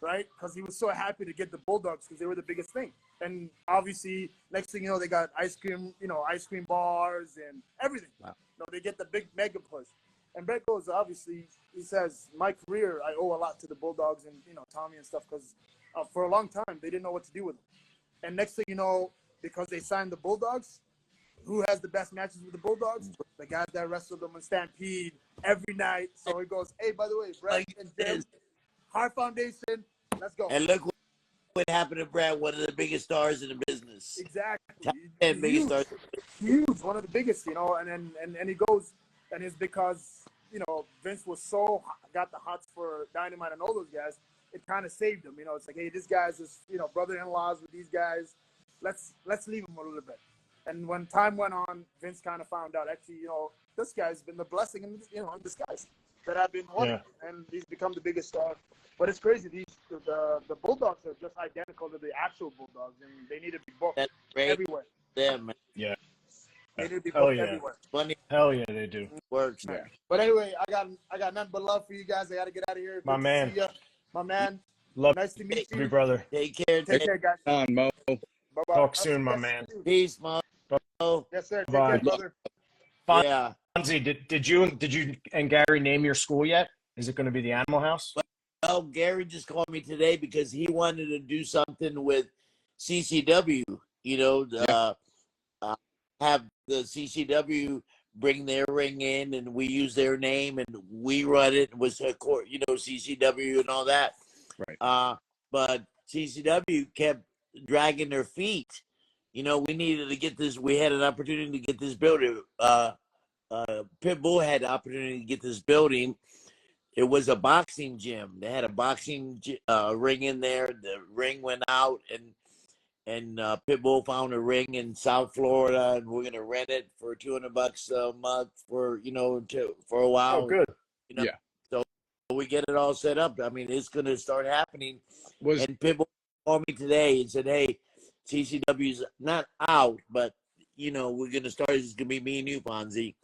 E: right? Because he was so happy to get the Bulldogs because they were the biggest thing. And obviously, next thing you know, they got ice cream bars and everything.
B: Wow.
E: They get the big mega push. And Brett goes, obviously, he says, my career, I owe a lot to the Bulldogs and, Tommy and stuff because for a long time, they didn't know what to do with him. And next thing you know, because they signed the Bulldogs, who has the best matches with the Bulldogs? The guys that wrestled them in Stampede every night. So he goes, hey, by the way, Brett and Jim, Heart Foundation, let's go.
D: And look what happened to Brad, one of the biggest stars in the business.
E: Exactly.
D: And biggest stars.
E: Huge, one of the biggest, and he goes, and it's because, Vince was got the hots for Dynamite and all those guys, it kind of saved him. It's like, hey, this guy's his, brother-in-laws with these guys. Let's leave him a little bit. And when time went on, Vince kind of found out, actually, this guy's been the blessing in disguise that I've been wanting. Yeah. And he's become the biggest star. But it's crazy. The Bulldogs are just identical to the actual Bulldogs, and they need to be booked everywhere.
D: Yeah, man.
A: Yeah.
E: They need to be booked everywhere.
D: Funny.
A: Hell yeah, they do.
D: Works.
E: Yeah. But anyway, I got nothing but love for you guys. I got to get out of here.
A: My man.
E: My man.
A: Love
E: nice to meet you,
A: brother.
D: Take care.
E: Take care, guys.
B: On Mo.
E: Bye-bye.
A: Talk soon, my man.
D: Peace, Mo.
E: Yes, sir. Take
A: Bye.
E: care, brother.
D: Yeah.
A: Fonzie, did you and Gary name your school yet? Is it going to be the Animal House?
D: Well, Gary just called me today because he wanted to do something with CCW. Have the CCW bring their ring in, and we use their name, and we run it with CCW and all that.
B: Right.
D: But CCW kept dragging their feet. We needed to get this. We had an opportunity to get this building. Pitbull had the opportunity to get this building. It was a boxing gym. They had a boxing ring in there. The ring went out, and Pitbull found a ring in South Florida, and we're gonna rent it for $200 a month for for a while.
A: Oh, good.
B: Yeah.
D: So we get it all set up. I mean, it's gonna start happening. And Pitbull called me today and said, "Hey, CCW's not out, but we're gonna start. It's gonna be me and you, Fonzie."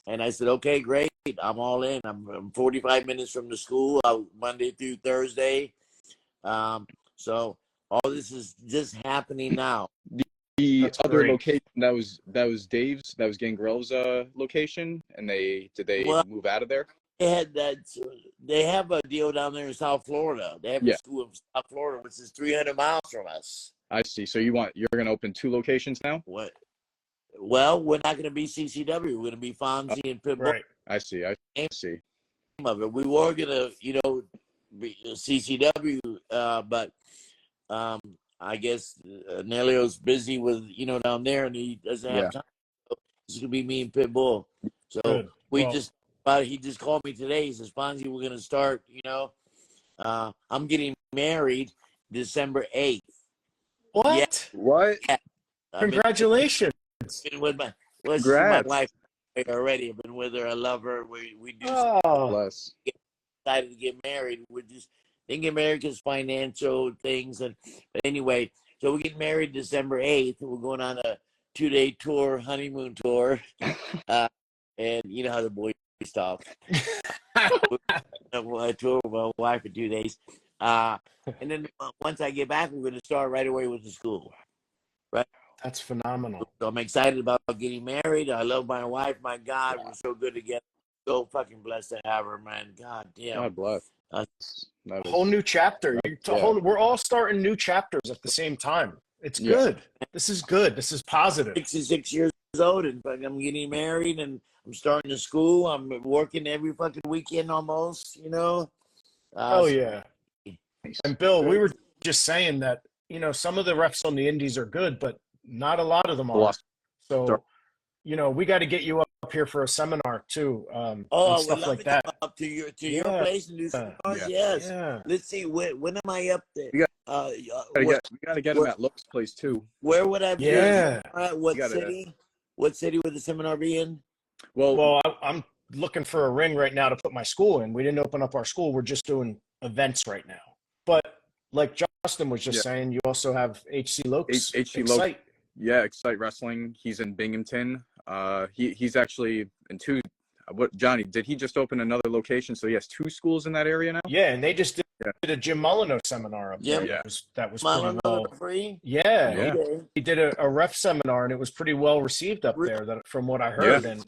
D: And I said, "Okay, great. I'm all in. I'm 45 minutes from the school, Monday through Thursday. So all this is just happening now."
B: The
A: That's
B: other
A: great.
B: location that was Dave's, that was Gangrel's location, and did they move out of there?
D: They had that. They have a deal down there in South Florida. They have a school in South Florida, which is 300 miles from us.
B: I see. So you're going to open 2 locations now?
D: What? Well, we're not going to be CCW. We're going to be Fonzie and Pitbull.
B: Right. I see.
D: Of it. We were going to, be CCW, but I guess Nelio's busy with, down there, and he doesn't have time. So it's going to be me and Pitbull. So
A: Good.
D: he just called me today. He says, Fonzie, we're going to start, I'm getting married December 8th.
A: What?
D: Yeah.
B: What?
D: Yeah.
A: Congratulations.
D: Been with my wife already. I've been with her. I love her. We do
B: Bless.
D: decided to get married. We just didn't get married because financial things. But anyway, so we get married December 8th. We're going on a 2-day tour, honeymoon tour. And you know how the boys talk. I tour with my wife for 2 days. And then once I get back, we're going to start right away with the school. Right.
A: That's phenomenal.
D: So I'm excited about getting married. I love my wife. My God, we're so good together. So fucking blessed to have her, man. God damn.
B: God bless.
A: A whole new chapter. We're all starting new chapters at the same time. It's good. This is good. This is positive.
D: 66 years old, and I'm getting married, and I'm starting to school. I'm working every fucking weekend almost, you know.
A: Oh, yeah. And Bill, we were just saying that, you know, some of the refs on the indies are good, but not a lot of them are. So, you know, we got to get you up here for a seminar too. And stuff like that.
D: Come up to your place and do seminars. Yes. Yeah. Let's see. When am I up there? We
B: got to get him at Luke's place too.
D: Where would I be?
A: Yeah.
D: What city? What city would the seminar be in?
A: Well, I'm looking for a ring right now to put my school in. We didn't open up our school. We're just doing events right now. But like Justin was just saying, you also have HC Lokes.
B: HC Lokes. Yeah, Excite Wrestling. He's in Binghamton. He's actually in two. Johnny, did he just open another location? So he has 2 schools in that area now?
A: Yeah, and they just did a Jim Molyneux seminar up there.
D: Yeah.
A: That was pretty well.
D: Free?
A: Yeah.
D: Okay.
A: He did a ref seminar, and it was pretty well received up there, from what I heard.
B: Yeah.
A: And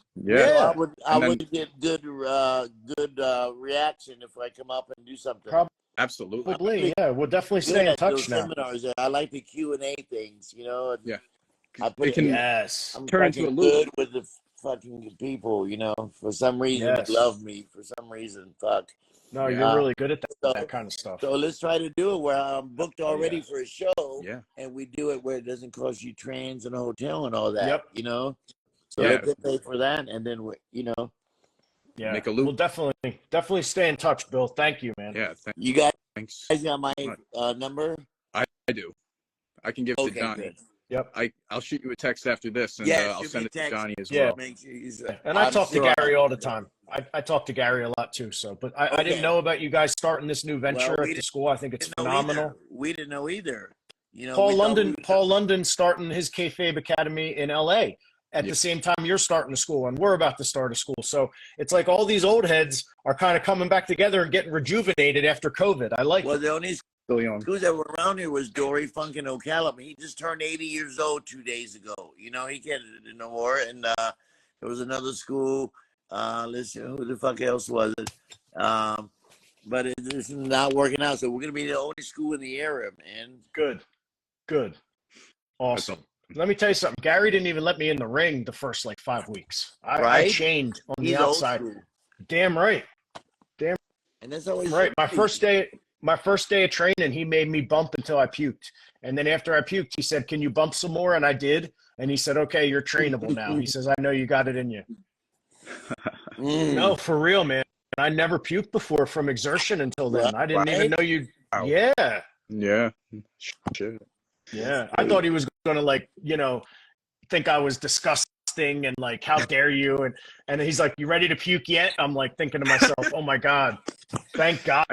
D: So I would get good reaction if I come up and do something.
B: Absolutely.
A: Yeah. We'll definitely stay in touch now.
D: Seminars. I like the Q&A things, you know.
B: Yeah.
D: I'm
B: turn into a loop.
D: good with the fucking people, you know. For some reason, they love me. For some reason, fuck.
A: No, you're really good at that kind of stuff.
D: So let's try to do it where I'm booked already for a show, and we do it where it doesn't cost you trains and a hotel and all that, you know. So let them pay for that, and then you know.
A: Yeah,
B: make a loop.
A: We'll definitely stay in touch, Bill. Thank you, man.
B: Yeah,
D: you guys.
B: Thanks.
D: Got my number?
B: I do. I can give it to Johnny.
D: Good.
A: Yep.
B: I'll shoot you a text after this, and I'll send it to Johnny as well.
D: Make sure
A: and I talk to Gary all the time. I talk to Gary a lot too. So, but I didn't know about you guys starting this new venture at the school. I think it's phenomenal.
D: We didn't know either. You know,
A: Paul London starting his kayfabe academy in LA at the same time you're starting a school, and we're about to start a school. So it's like all these old heads are kind of coming back together and getting rejuvenated after COVID. I like it.
D: The only schools that were around here was Dory Funk and Ocala. He just turned 80 years old 2 days ago. You know, he can't do no more. And there was another school. Let's see, who the fuck else was it? But it's not working out. So we're going to be the only school in the area, man.
A: Good. Awesome. Let me tell you something. Gary didn't even let me in the ring the first 5 weeks. I chained on the outside. Damn right.
D: And that's always
A: right. My first day of training, he made me bump until I puked. And then after I puked, he said, "Can you bump some more?" And I did. And he said, "Okay, you're trainable now." He says, "I know you got it in you." No, for real, man. I never puked before from exertion until then. I didn't even know you. Yeah.
B: Yeah. Shit.
A: Yeah. I thought he was going to think I was disgusting and how dare you? And he's like, "You ready to puke yet?" I'm thinking to myself, "Oh my God. Thank God."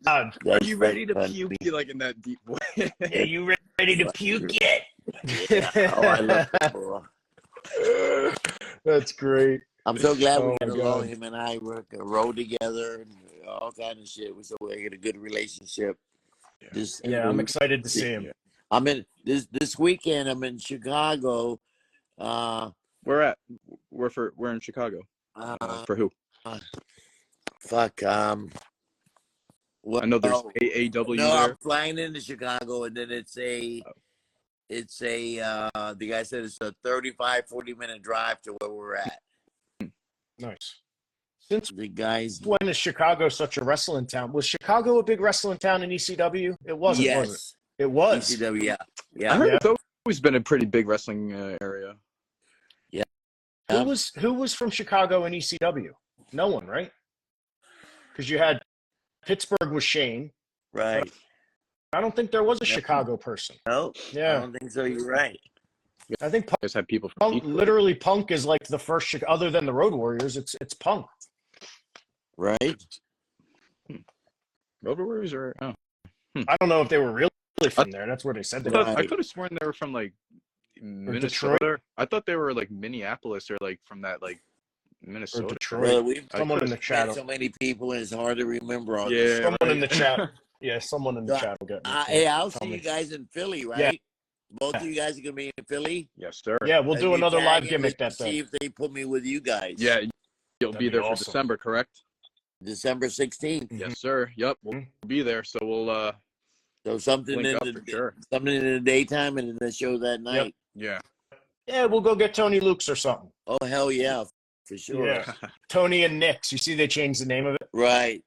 B: Are you ready to puke? In that deep way.
A: Are you ready to puke yet?
D: I love it.
A: That's great.
D: I'm so glad we got along. Him and I work a road together and all kind of shit. So we get a good relationship.
A: I'm excited to see him.
D: I'm in this weekend. I'm in Chicago.
B: We're in Chicago. For who?
D: Fuck.
B: I know there's AAW
D: no,
B: there.
D: I'm flying into Chicago, and then the guy said it's a 35-40 minute drive to where we're at.
A: Nice. Since
D: the guys,
A: when is Chicago such a wrestling town? Was Chicago a big wrestling town in ECW? It wasn't, was it? It was.
D: ECW, yeah.
B: I heard it's always been a pretty big wrestling area.
D: Yeah.
A: Who was from Chicago in ECW? No one, right? Because you had Pittsburgh was Shane.
D: Right.
A: I don't think there was a Chicago person.
D: No.
A: Yeah.
D: I don't think so. You're right.
A: I think
B: Punk, have people from
A: literally Punk is the first, other than the Road Warriors. It's Punk.
D: Right.
B: Road Warriors are. Oh.
A: I don't know if they were really from there. That's where they said they were.
B: I could have sworn they were from Minnesota.
A: Detroit.
B: I thought they were Minneapolis or from that Minnesota.
A: Or Detroit.
D: Well, we've
A: someone in the chat.
D: So many people, and it's hard to remember all
B: this.
A: Someone in the chat. Yeah, someone in the chat will get me.
D: Hey, I'll see you guys in Philly, right? Yeah. Both of you guys are gonna be in Philly.
B: Yes, sir.
A: Yeah, we'll do another live gimmick that day.
D: See if they put me with you guys.
B: Yeah, you'll be there for December, correct?
D: December 16th.
B: Yes, sir. Yep, we'll be there. So we'll
D: So something
B: Link
D: in
B: up
D: the
B: for sure.
D: something in the daytime and then the shows at night.
B: Yeah.
A: Yeah, we'll go get Tony Luke's or something.
D: Oh hell yeah, for sure.
A: Yeah. Tony and Nick's. You see they changed the name of it?
D: Right.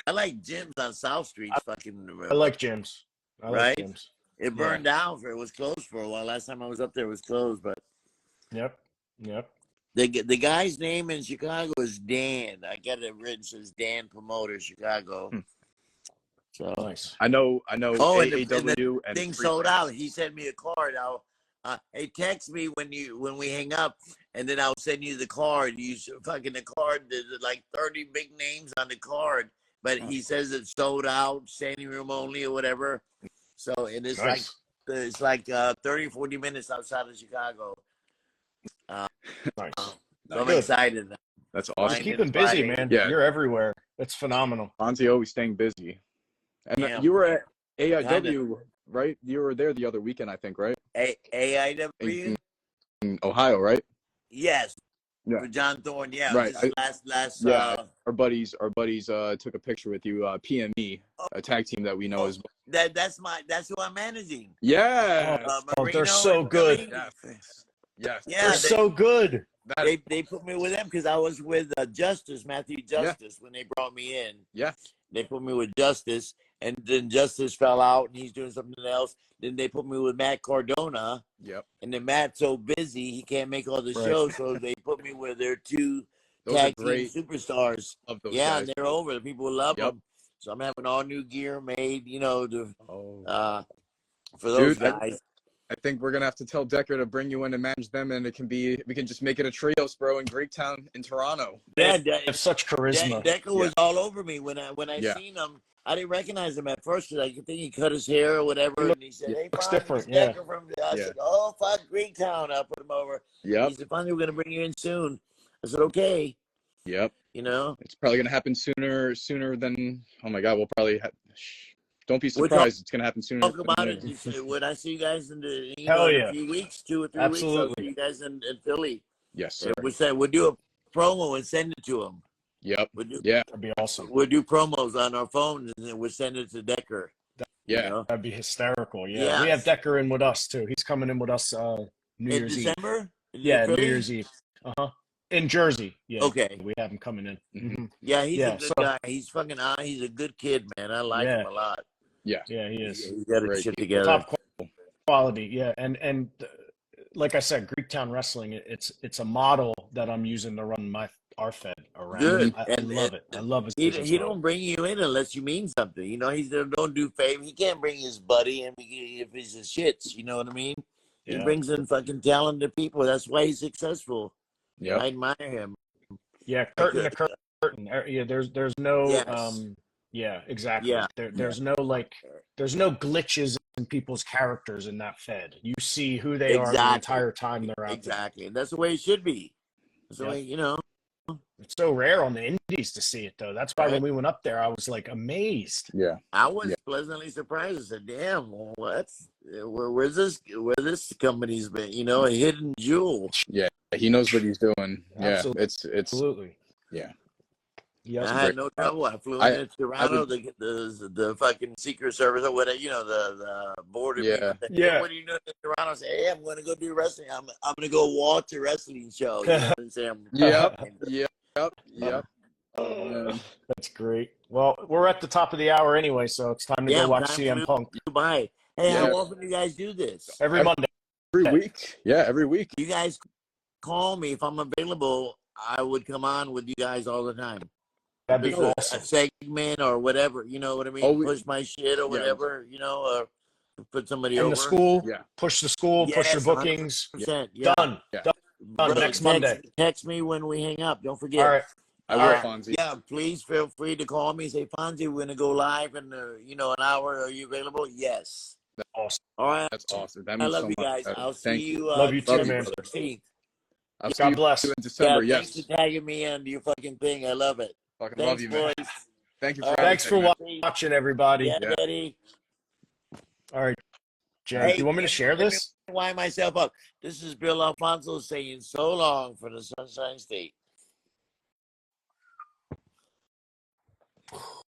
D: I like gyms on South Street.
A: I like Jim's. I like
D: Right?
A: Jim's.
D: It burned down for it was closed for a while. Last time I was up there, it was closed. But
A: Yep.
D: the guy's name in Chicago is Dan. I got it written, says Dan Promoter Chicago. So
A: Nice.
B: I know.
D: Oh, and
B: AAW
D: the
B: and
D: thing sold out. He sent me a card. Hey, text me when we hang up, and then I'll send you the card. The card. There's like 30 big names on the card, but he says it's sold out, standing room only, or whatever. So and it's
A: Nice.
D: like 30, 40 minutes outside of Chicago.
A: Nice.
D: So I'm excited.
B: That's
A: Just
B: awesome.
A: keep him busy, man.
B: Yeah.
A: You're everywhere. That's phenomenal.
B: Fonzie always staying busy. And
D: Yeah.
B: you were at AIW, right? You were there the other weekend, I think, right?
D: AIW?
B: In Ohio, right?
D: Yes.
B: Yeah.
D: For John Thorne, yeah.
B: Right.
D: Last
B: Our buddies took a picture with you, PME, a tag team that we know as well.
D: that's who I'm managing.
B: Yeah.
A: They're so good.
B: Yes.
D: Yeah,
A: They're so good.
D: They put me with them because I was with Matthew Justice, when they brought me in.
B: Yeah.
D: They put me with Justice, and then Justice fell out, and he's doing something else. Then they put me with Matt Cardona.
B: Yep.
D: And then Matt's so busy, he can't make all the shows, so they put me with their two
B: Those
D: tag
B: are great.
D: team superstars.
B: Of those
D: Yeah,
B: guys.
D: and they're over. The people love them. So I'm having all new gear made, for those guys.
B: I think we're gonna have to tell Decker to bring you in and manage them, and we can just make it a trios, bro, in Greektown in Toronto.
D: Yeah,
A: They have such charisma.
D: Decker was all over me when I seen him. I didn't recognize him at first because I think he cut his hair or whatever, and he said, "Hey,
A: looks
D: Fonzie,
A: different."
D: it's Decker from." I said, "Oh, fuck, Greektown." I put him over.
B: Yep.
D: He said, "Fonzie, we're gonna bring you in soon." I said, "Okay."
B: Yep.
D: It's
B: probably gonna happen sooner than. Oh my God, we'll probably. Don't be surprised. It's gonna happen sooner.
D: Talk about it. When I see you guys in the in a few weeks, 2 or 3 weeks, I'll see you guys in Philly.
B: Yes, sir.
D: We'll do a promo and send it to them.
B: Yep.
A: That'd be awesome.
D: We'll do promos on our phones and then we'll send it to Decker.
A: That'd be hysterical. Yeah. We have Decker in with us too. He's coming in with us New Year's
D: December?
A: Eve. Yeah, New Year's Eve. In Jersey. Yeah.
D: Okay.
A: We have him coming in. Mm-hmm.
D: Yeah, he's a good guy. He's fucking he's a good kid, man. I like him a lot.
B: Yeah.
A: Yeah, he is.
D: He's got his shit together.
A: Top quality. Yeah. And like I said, Greektown Wrestling, it's a model that I'm using to run our Fed around.
D: Good.
A: I love it. I love his
D: He don't bring you in unless you mean something. He don't do favor. He can't bring his buddy and if he's his shits. You know what I mean? He brings in fucking talented people. That's why he's successful. Yeah, I admire him.
A: Yeah, curtain to curtain. Yeah, there's no yeah, exactly.
D: Yeah.
A: There's no glitches in people's characters in that Fed. You see who they are the entire time they're out there.
D: Exactly. That's the way it should be. That's the way,
A: It's so rare on the indies to see it though. That's why when we went up there, I was like amazed.
B: Yeah.
D: I was pleasantly surprised. I said, damn, where's this company's been, a hidden jewel.
B: Yeah. He knows what he's doing.
A: Absolutely.
B: Yeah. It's
A: absolutely.
B: Yeah.
A: Yeah,
D: I had no trouble. I flew into Toronto to get the fucking Secret Service or whatever, the border.
A: Yeah.
D: What are you doing in Toronto? I say, hey, I'm going to go do wrestling. I'm going to go watch a wrestling show. And say,
B: Yep.
A: That's great. Well, we're at the top of the hour anyway, so it's time to go watch CM Punk.
D: Bye. Hey, how often do you guys do this?
A: Every Monday.
B: Every week. Yeah, every week.
D: You guys call me if I'm available. I would come on with you guys all the time.
A: That'd be awesome.
D: A segment or whatever, you know what I mean? Push my shit or whatever, or put somebody over.
A: In the school, push the school, push your bookings. Done. Done.
D: Bro,
A: next Monday.
D: Text me when we hang up. Don't forget.
A: All right.
B: I will, Fonzie.
D: Yeah, please feel free to call me. Say, Fonzie, we're going to go live in, an hour. Are you available? Yes.
A: That's awesome.
D: All right.
B: That's awesome. That
D: I
B: means
D: love
B: so
D: you guys.
B: much.
D: I'll see you.
A: Love you too, man. God bless.
B: In December,
D: Thanks for tagging me in your fucking thing. I love it.
B: Fucking love you, man.
D: Boys.
B: Thank you for
A: Thanks for watching, everybody.
D: Yeah, Daddy.
A: All right, Jen, do you want me to share this?
D: Wind myself up. This is Bill Alfonso saying so long from the Sunshine State.